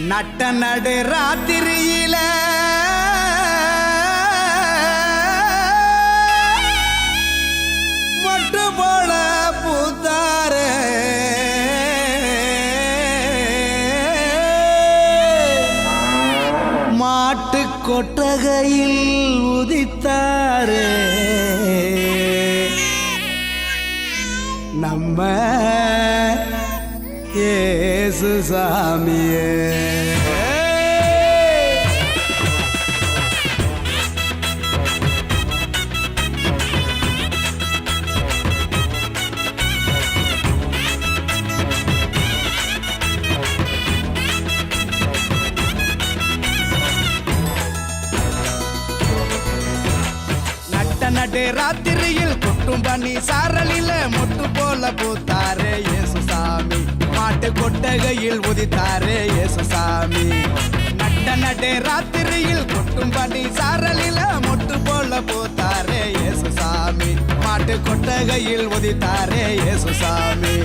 நட்ட நடு ராத்திரியில மட்டு போல பூத்தாரே மாட்டு கொட்டகையில் உதித்தாரே நம்ம இயேசு சாமியே. நடு ராத்திரியில் கொட்டும் பண்ணி சாரலில மொட்டு போல பூத்தாரே இயேசு சாமி. மாட்டு கொட்டகையில் உதித்தாரே இயேசு சாமி. நடு ராத்திரியில் கொட்டும் பண்ணி சாரலில மொட்டு போல பூத்தாரே இயேசு சாமி. மாட்டு கொட்டகையில் உதித்தாரே இயேசு சாமி.